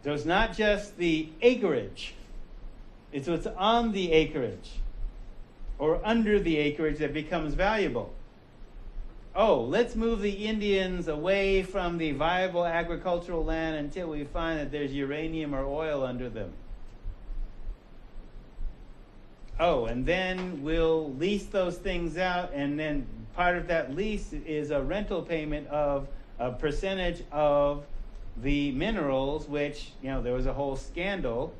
So it's not just the acreage. It's what's on the acreage or under the acreage that becomes valuable. Oh, let's move the Indians away from the viable agricultural land until we find that there's uranium or oil under them. Oh, and then we'll lease those things out, and then part of that lease is a rental payment of a percentage of the minerals, which, there was a whole scandal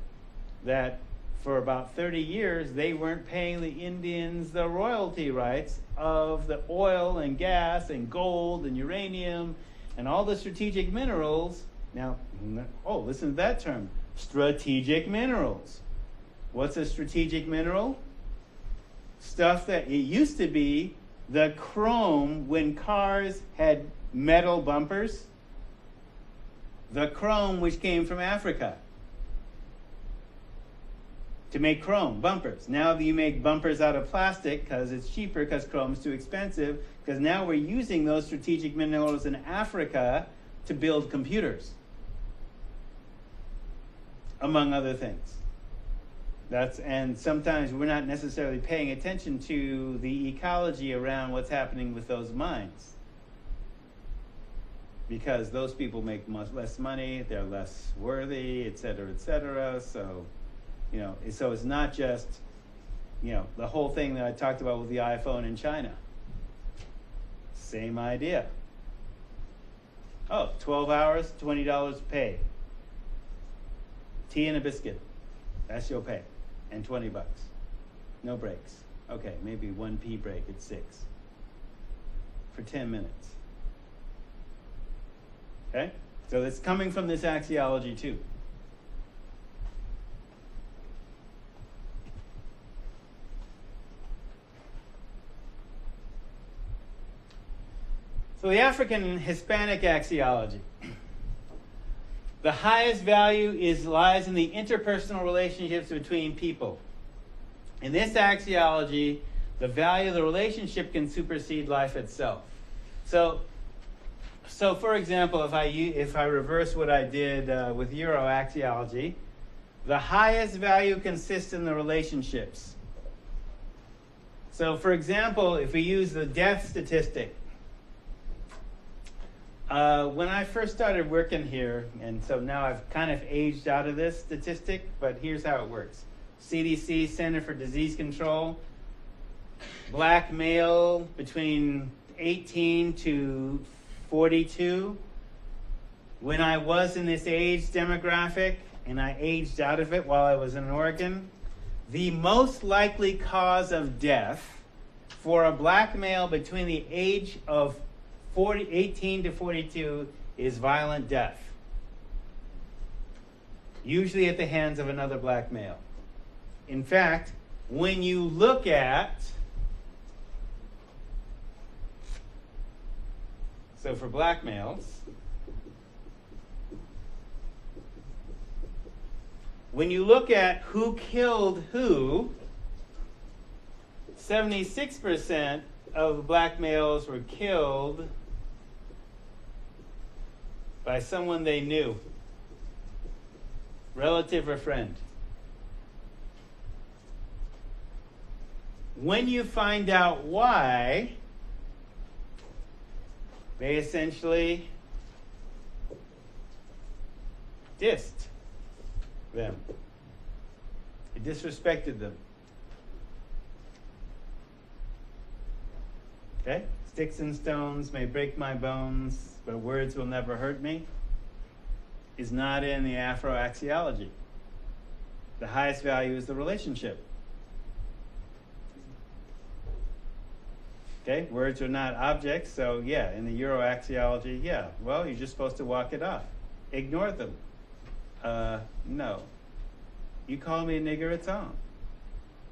that for about 30 years, they weren't paying the Indians the royalty rights of the oil and gas and gold and uranium and all the strategic minerals. Now, listen to that term, strategic minerals. What's a strategic mineral? Stuff that it used to be the chrome when cars had metal bumpers. The chrome which came from Africa to make chrome bumpers. Now you make bumpers out of plastic because it's cheaper, because chrome's too expensive, because now we're using those strategic minerals in Africa to build computers, among other things. And sometimes we're not necessarily paying attention to the ecology around what's happening with those mines, because those people make much less money, they're less worthy, et cetera, et cetera. So, so it's not just, the whole thing that I talked about with the iPhone in China. Same idea. Oh, 12 hours, $20 pay. Tea and a biscuit. That's your pay. And $20. No breaks. Okay, maybe 1 pee break at 6. For 10 minutes. Okay? So it's coming from this axiology too. So the African and Hispanic axiology. The highest value lies in the interpersonal relationships between people. In this axiology, the value of the relationship can supersede life itself. So for example, if I reverse what I did with Euroaxiology, the highest value consists in the relationships. So for example, if we use the death statistic, when I first started working here, and so now I've kind of aged out of this statistic, but here's how it works. CDC, Center for Disease Control, black male between 18 to 42. When I was in this age demographic, and I aged out of it while I was in Oregon, the most likely cause of death for a black male between the age of 18 to 42 is violent death. Usually at the hands of another black male. In fact, when you look at, so for black males, when you look at who killed who, 76% of black males were killed by someone they knew, relative or friend. When you find out why, they essentially dissed them. They disrespected them. Okay? Sticks and stones may break my bones, but words will never hurt me, is not in the Afroaxiology. The highest value is the relationship. Okay, words are not objects, so yeah, in the Euroaxiology, yeah, well, you're just supposed to walk it off. Ignore them. No. You call me a nigger, it's on.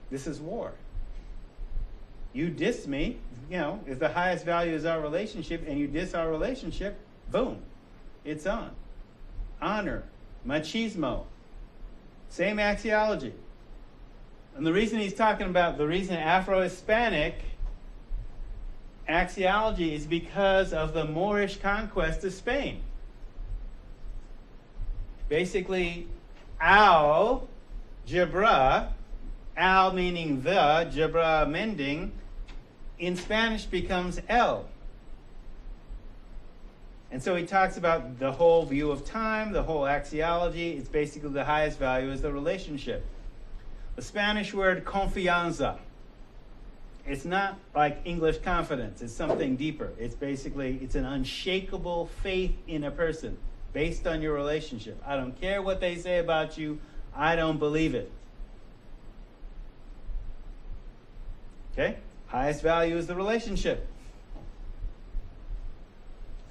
This is war. You diss me, if the highest value is our relationship and you diss our relationship, boom, it's on. Honor, machismo, same axiology. And the reason he's talking about, the reason Afro-Hispanic axiology is because of the Moorish conquest of Spain. Basically, algebra, al meaning the, gebra mending, in Spanish becomes el. And so he talks about the whole view of time, the whole axiology. It's basically the highest value is the relationship. The Spanish word confianza. It's not like English confidence. It's something deeper. It's basically, it's an unshakable faith in a person based on your relationship. I don't care what they say about you. I don't believe it. Okay? Highest value is the relationship.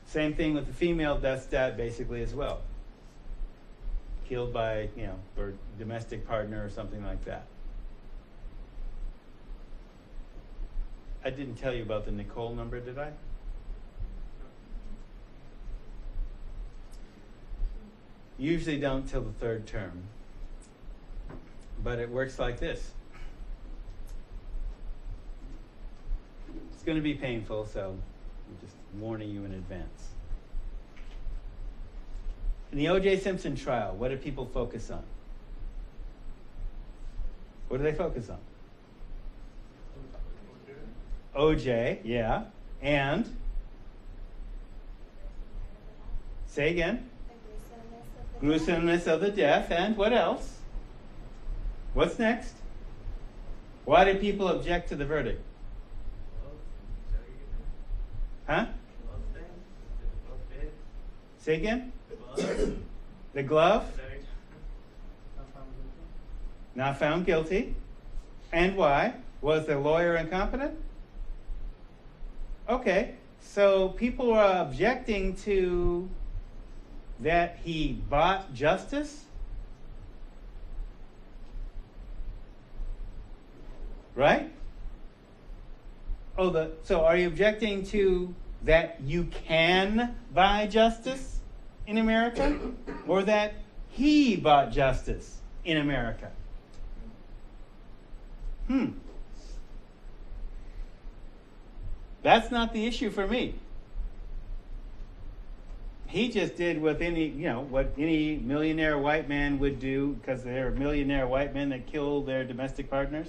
Same thing with the female death stat basically as well. Killed by, or domestic partner or something like that. I didn't tell you about the Nicole number, did I? Usually don't till the third term. But it works like this. It's going to be painful, so I'm just warning you in advance. In the O.J. Simpson trial, what did people focus on? What do they focus on? O.J., yeah. And? Say again. The gruesomeness of the death. And what else? What's next? Why did people object to the verdict? Huh? Say again? The glove? Not found guilty. And why? Was the lawyer incompetent? Okay, so people are objecting to that he bought justice? Right? So are you objecting to that you can buy justice in America? Or that he bought justice in America? That's not the issue for me. He just did what any millionaire white man would do, because there are millionaire white men that kill their domestic partners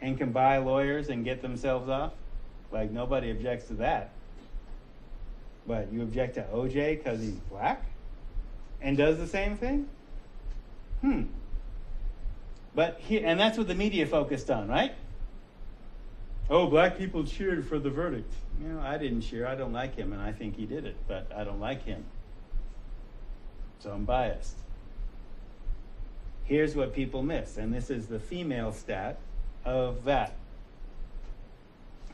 and can buy lawyers and get themselves off. Like, nobody objects to that. But you object to O.J. because he's black and does the same thing? But and that's what the media focused on, right? Oh, black people cheered for the verdict. I didn't cheer. I don't like him, and I think he did it, but I don't like him. So I'm biased. Here's what people miss, and this is the female stat of that.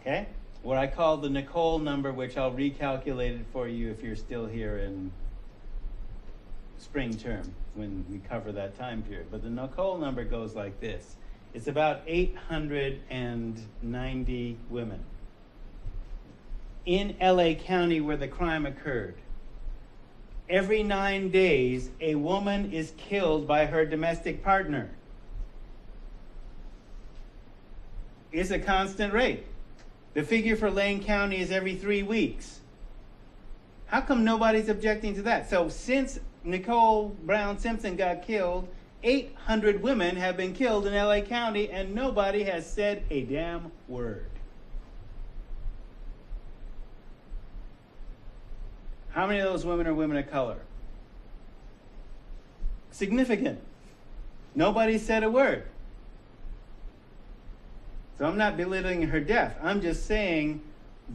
Okay? What I call the Nicole number, which I'll recalculate it for you if you're still here in spring term when we cover that time period. But the Nicole number goes like this. It's about 890 women in LA County where the crime occurred. Every 9 days, a woman is killed by her domestic partner. It's a constant rate. The figure for Lane County is every 3 weeks. How come nobody's objecting to that? So since Nicole Brown Simpson got killed, 800 women have been killed in LA County, and nobody has said a damn word. How many of those women are women of color? Significant. Nobody said a word. So I'm not belittling her death. I'm just saying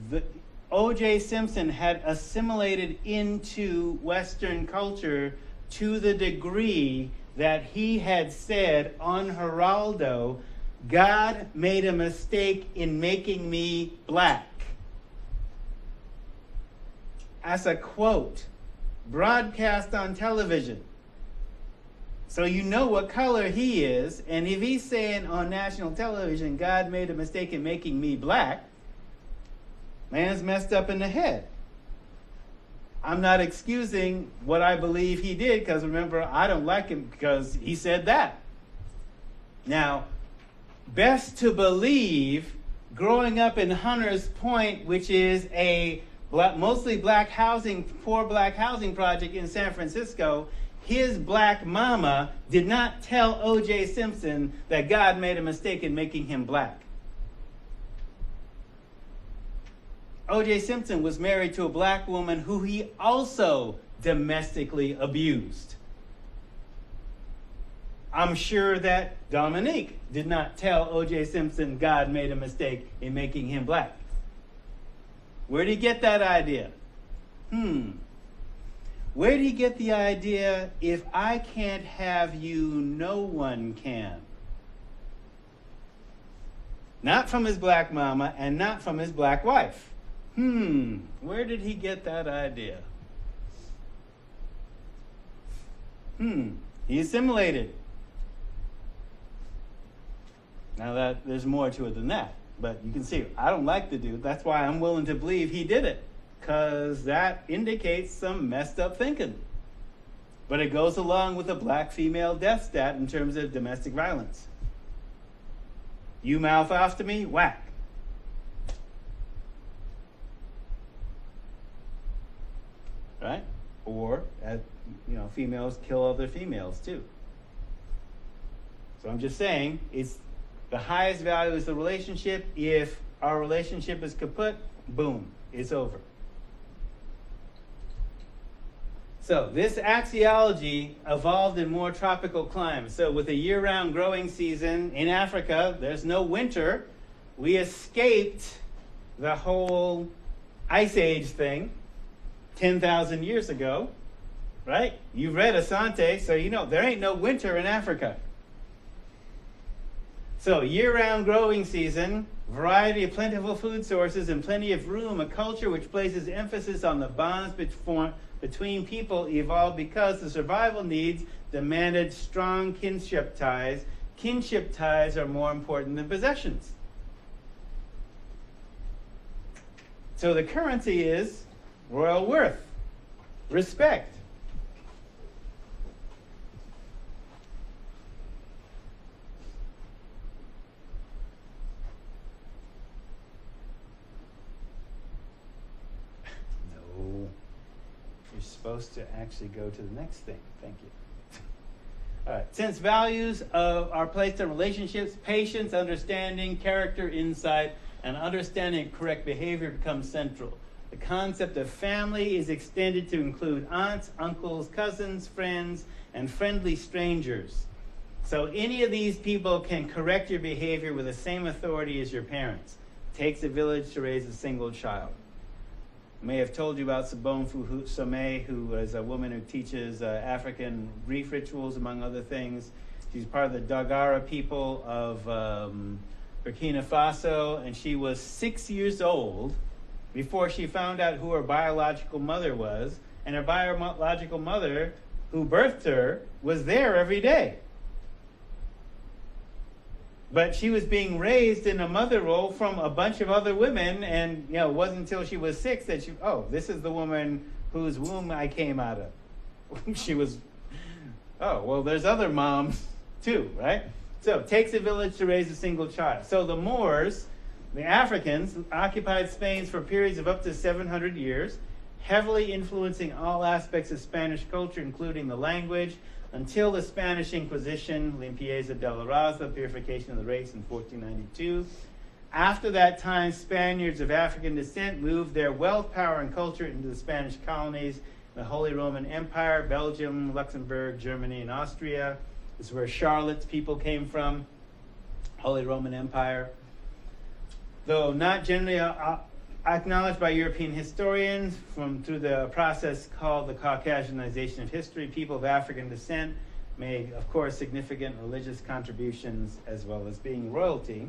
that O.J. Simpson had assimilated into Western culture to the degree that he had said on Geraldo, God made a mistake in making me black. As a quote, broadcast on television. So you know what color he is, and if he's saying on national television, God made a mistake in making me black, man's messed up in the head. I'm not excusing what I believe he did, because remember, I don't like him because he said that. Now, best to believe, growing up in Hunters Point, which is a mostly black housing, poor black housing project in San Francisco, his black mama did not tell O.J. Simpson that God made a mistake in making him black. O.J. Simpson was married to a black woman who he also domestically abused. I'm sure that Dominique did not tell O.J. Simpson God made a mistake in making him black. Where did he get that idea? Where did he get the idea, if I can't have you, no one can? Not from his black mama and not from his black wife. Where did he get that idea? He assimilated. Now that there's more to it than that, but you can see I don't like the dude. That's why I'm willing to believe he did it, because that indicates some messed up thinking. But it goes along with a black female death stat in terms of domestic violence. You mouth off to me, whack. Right? Or, females kill other females too. So I'm just saying, it's the highest value is the relationship. If our relationship is kaput, boom, it's over. So this axiology evolved in more tropical climes. So with a year-round growing season in Africa, there's no winter. We escaped the whole Ice Age thing 10,000 years ago, right? You've read Asante, so you know there ain't no winter in Africa. So year-round growing season, variety of plentiful food sources, and plenty of room, a culture which places emphasis on the bonds between people evolved because the survival needs demanded strong kinship ties. Kinship ties are more important than possessions. So the currency is royal worth, respect. Supposed to actually go to the next thing. Thank you. All right. Since values are placed on relationships, patience, understanding, character, insight, and understanding correct behavior becomes central. The concept of family is extended to include aunts, uncles, cousins, friends, and friendly strangers. So any of these people can correct your behavior with the same authority as your parents. It takes a village to raise a single child. I may have told you about Sabone Some, who is a woman who teaches African grief rituals, among other things. She's part of the Dagara people of Burkina Faso, and she was 6 years old before she found out who her biological mother was, and her biological mother, who birthed her, was there every day. But she was being raised in a mother role from a bunch of other women, and it wasn't until she was 6 that this is the woman whose womb I came out of. She was, there's other moms too, right? So it takes a village to raise a single child. So the Moors, the Africans, occupied Spain for periods of up to 700 years, heavily influencing all aspects of Spanish culture, including the language, until the Spanish Inquisition, Limpieza de la Raza, purification of the race in 1492. After that time, Spaniards of African descent moved their wealth, power, and culture into the Spanish colonies, the Holy Roman Empire, Belgium, Luxembourg, Germany, and Austria. This is where Charlotte's people came from, Holy Roman Empire. Though not generally acknowledged by European historians through the process called the Caucasianization of history, people of African descent made, of course, significant religious contributions as well as being royalty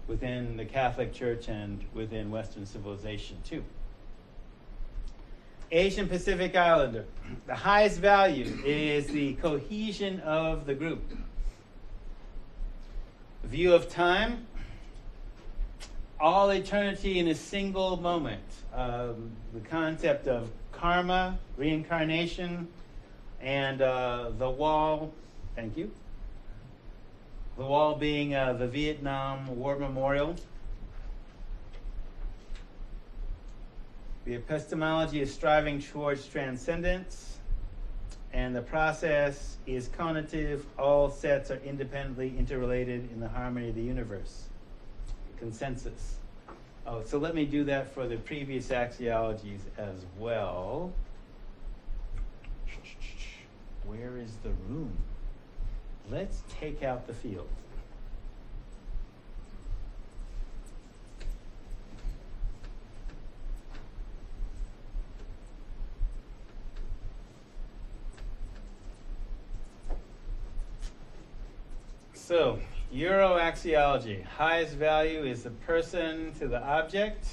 within the Catholic Church and within Western civilization too. Asian Pacific Islander. The highest value is the cohesion of the group. View of time. All eternity in a single moment. The concept of karma, reincarnation, and the wall. Thank you. The wall being the Vietnam War Memorial. The epistemology is striving towards transcendence, and the process is conative. All sets are independently interrelated in the harmony of the universe. Consensus. Oh, so let me do that for the previous axiologies as well. Where is the room? Let's take out the field. So, Euroaxiology. Highest value is the person to the object.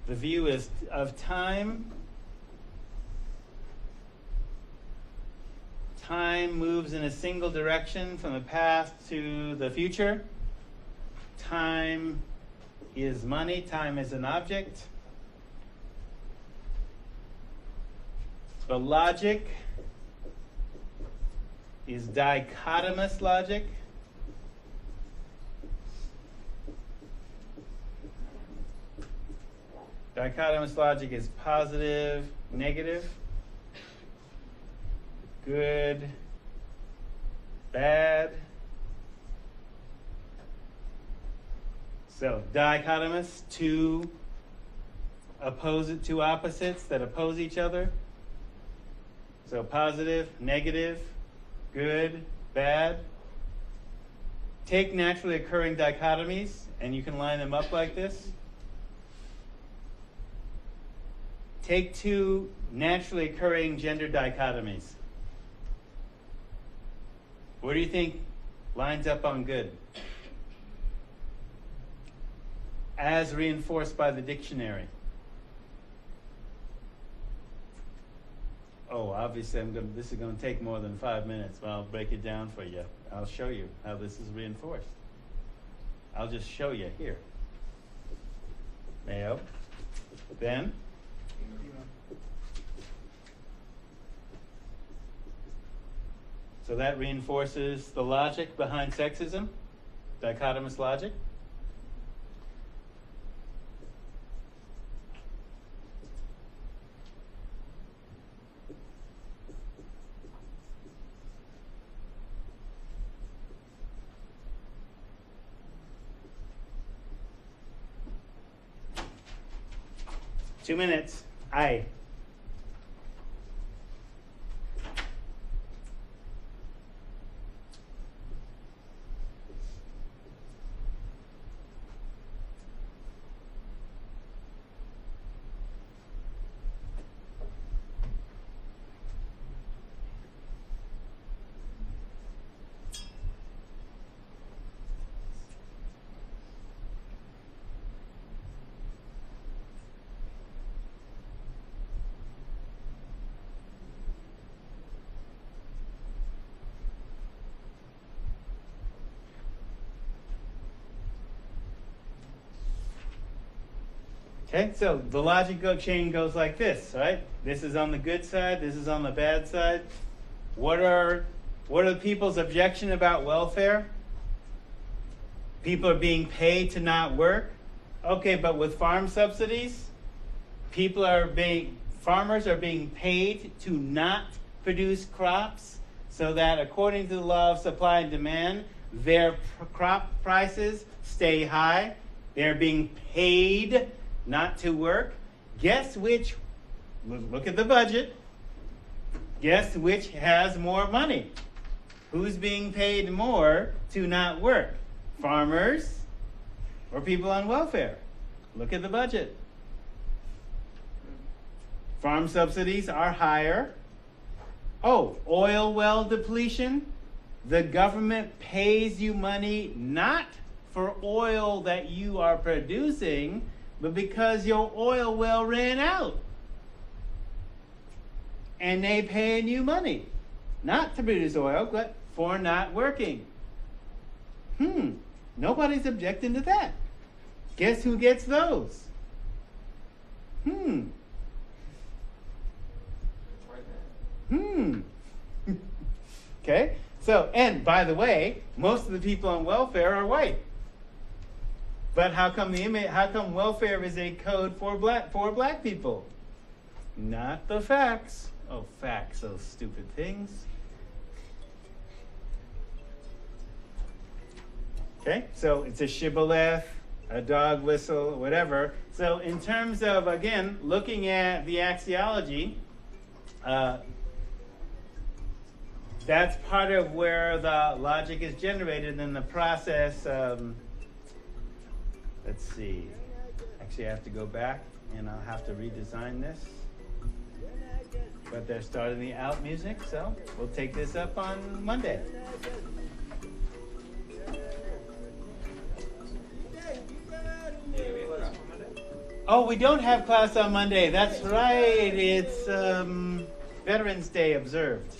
The view is of time. Time moves in a single direction from the past to the future. Time is money. Time is an object. The logic is dichotomous logic. Dichotomous logic is positive, negative, good, bad. So dichotomous, two opposites that oppose each other. So positive, negative, good, bad. Take naturally occurring dichotomies, and you can line them up like this. Take two naturally occurring gender dichotomies. What do you think lines up on good? As reinforced by the dictionary. Oh, obviously this is going to take more than 5 minutes, but I'll break it down for you. I'll show you how this is reinforced. I'll just show you here. Mayo. Ben? So that reinforces the logic behind sexism, dichotomous logic. Two minutes. Aye. Okay, so the logic chain goes like this, right? This is on the good side, this is on the bad side. What are the people's objection about welfare? People are being paid to not work. Okay, but with farm subsidies, farmers are being paid to not produce crops, so that according to the law of supply and demand, their crop prices stay high. They're being paid not to work. Guess which, look at the budget, guess which has more money? Who's being paid more to not work? Farmers or people on welfare? Look at the budget. Farm subsidies are higher. Oh, oil well depletion. The government pays you money not for oil that you are producing, but because your oil well ran out. And they paying you money, not to produce oil, but for not working. Nobody's objecting to that. Guess who gets those? Okay, so, and by the way, most of the people on welfare are white. But how come welfare is a code for black people? Not the facts. Oh, facts, those stupid things. Okay, so it's a shibboleth, a dog whistle, whatever. So in terms of, again, looking at the axiology, that's part of where the logic is generated in the process. Let's see. Actually, I have to go back and I'll have to redesign this. But they're starting the out music, so we'll take this up on Monday. Oh, we don't have class on Monday. That's right. It's Veterans Day observed.